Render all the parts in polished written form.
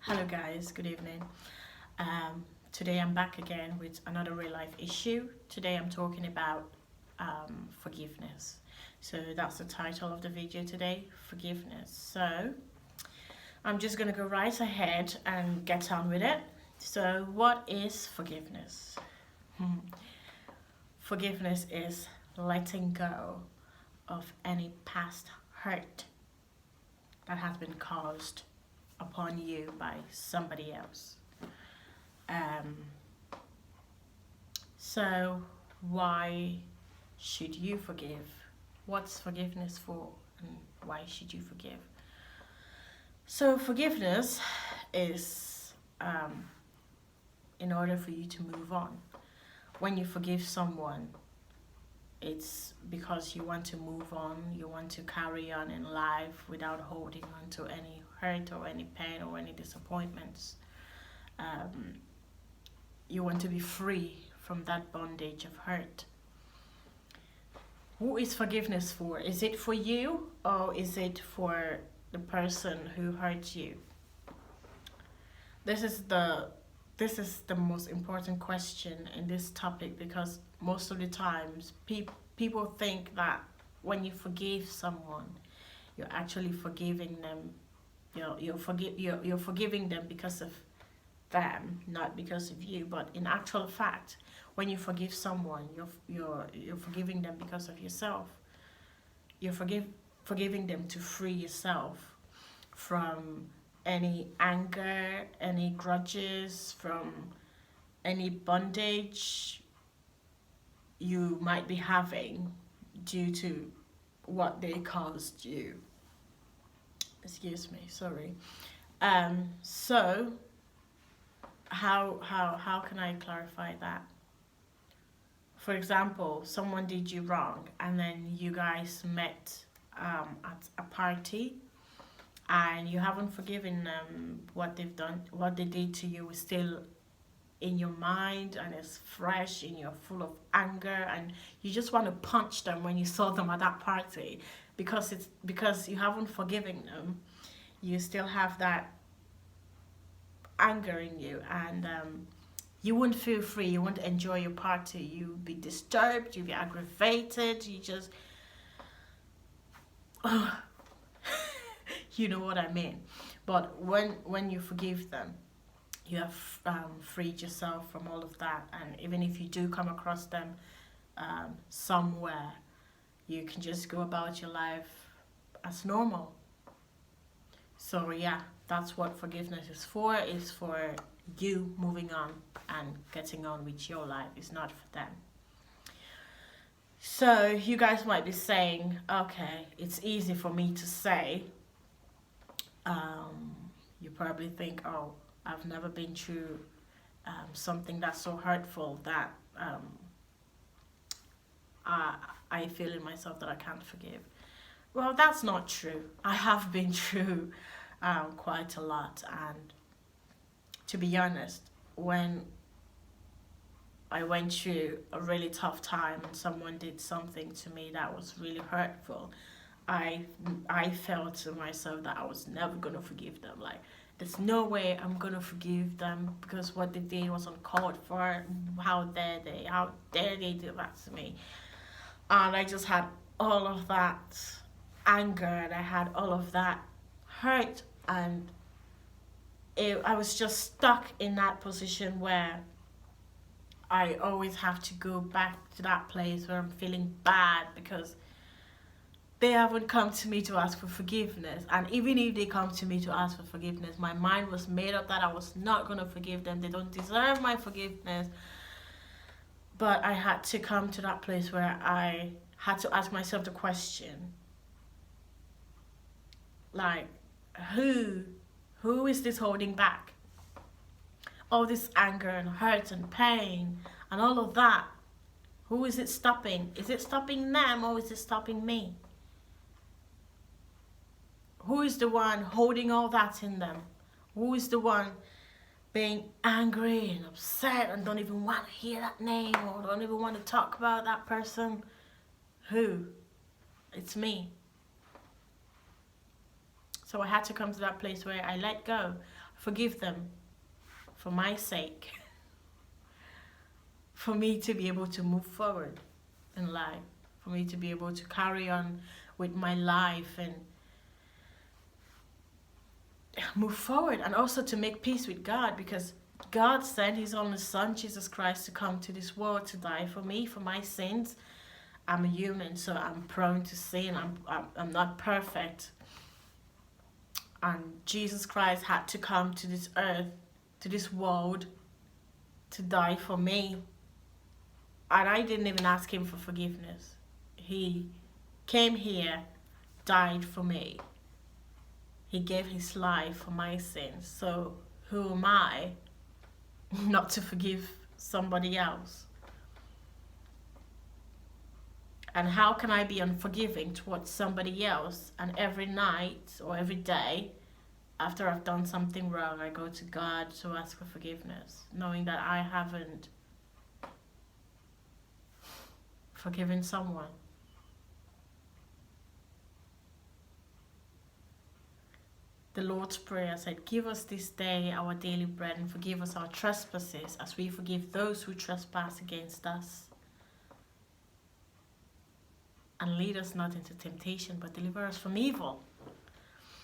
Hello, guys, good evening. Today I'm back again with another real life issue. Today I'm talking about forgiveness. So that's the title of the video today, forgiveness. So I'm just gonna go right ahead and get on with it. So, what is forgiveness? Forgiveness is letting go of any past hurt that has been caused upon you by somebody else. Um, so, why should you forgive? What's forgiveness for, and why should you forgive? So, forgiveness is in order for you to move on. When you forgive someone, it's because you want to move on, you want to carry on in life without holding on to any hurt or any pain or any disappointments. Um, you want to be free from that bondage of hurt. Who is forgiveness for? Is it for you or is it for the person who hurt you? This is the most important question in this topic because most of the times people think that when you forgive someone, you're actually forgiving them. You're forgiving them because of them, not because of you. But in actual fact, when you forgive someone, you're forgiving them because of yourself. You're forgiving them to free yourself from any anger, any grudges, from any bondage you might be having due to what they caused you. Excuse me, sorry. So how can I clarify that? For example, someone did you wrong and then you guys met at a party and you haven't forgiven them. What they've done, what they did to you is still in your mind and it's fresh and you're full of anger and you just want to punch them when you saw them at that party because you haven't forgiven them. You still have that anger in you and you wouldn't feel free, you wouldn't enjoy your party, you'd be disturbed, you'd be aggravated, you just you know what I mean. But when you forgive them, you have freed yourself from all of that. And even if you do come across them somewhere, you can just go about your life as normal. So yeah, that's what forgiveness is for. It's for you moving on and getting on with your life. It's not for them. So you guys might be saying, okay, it's easy for me to say. You probably think, oh, I've never been through something that's so hurtful that I, I feel in myself that I can't forgive. Well, that's not true. I have been through quite a lot, and to be honest, when I went through a really tough time and someone did something to me that was really hurtful, I I felt to myself that I was never gonna forgive them. Like there's no way I'm gonna forgive them because what they did was uncalled for. How dare they? How dare they do that to me? And I just had all of that anger and I had all of that hurt and I was just stuck in that position where I always have to go back to that place where I'm feeling bad because they haven't come to me to ask for forgiveness. And even if they come to me to ask for forgiveness, my mind was made up that I was not going to forgive them. They don't deserve my forgiveness. But I had to come to that place where I had to ask myself the question, like, who who is this holding back? All this anger and hurt and pain and all of that. Who is it stopping? Is it stopping them or is it stopping me? Who is the one holding all that in them? Who is the one being angry and upset and don't even want to hear that name or don't even want to talk about that person? Who? It's me. So I had to come to that place where I let go. Forgive them for my sake, for me to be able to move forward in life, for me to be able to carry on with my life and move forward, and also to make peace with God, because God sent his only son, Jesus Christ, to come to this world to die for me, for my sins. I'm a human, so I'm prone to sin. I'm not perfect. And Jesus Christ had to come to this earth, to this world, to die for me. And I didn't even ask him for forgiveness. He came here, died for me. He gave his life for my sins. So who am I not to forgive somebody else? And how can I be unforgiving towards somebody else? And every night or every day after I've done something wrong, I go to God to ask for forgiveness, knowing that I haven't forgiven someone. The Lord's Prayer said, give us this day our daily bread, and forgive us our trespasses as we forgive those who trespass against us. And lead us not into temptation, but deliver us from evil.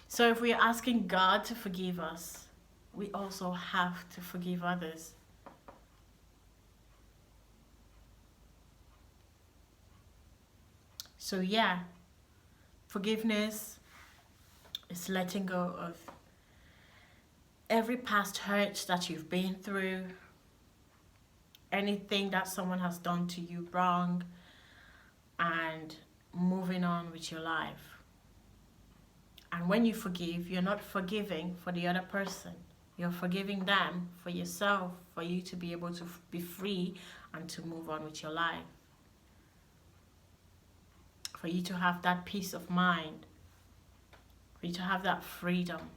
So if we are asking God to forgive us, we also have to forgive others. So yeah, forgiveness is letting go of every past hurt that you've been through, anything that someone has done to you wrong, and moving on with your life. And when you forgive, you're not forgiving for the other person. You're forgiving them for yourself, for you to be able to be free and to move on with your life. For you to have that peace of mind. For you to have that freedom.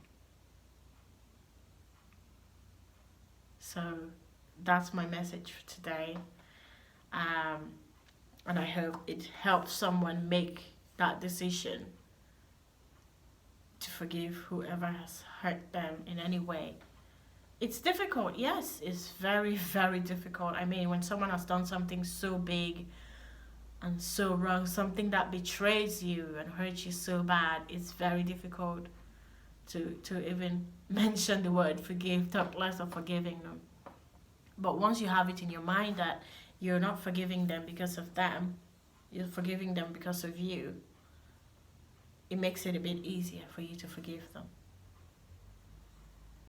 So that's my message for today. And I hope it helps someone make that decision to forgive whoever has hurt them in any way. It's difficult, yes, it's very, very difficult. I mean, when someone has done something so big and so wrong, something that betrays you and hurts you so bad, it's very difficult to even mention the word forgive, talk less of forgiving them. But once you have it in your mind that you're not forgiving them because of them, you're forgiving them because of you, it makes it a bit easier for you to forgive them.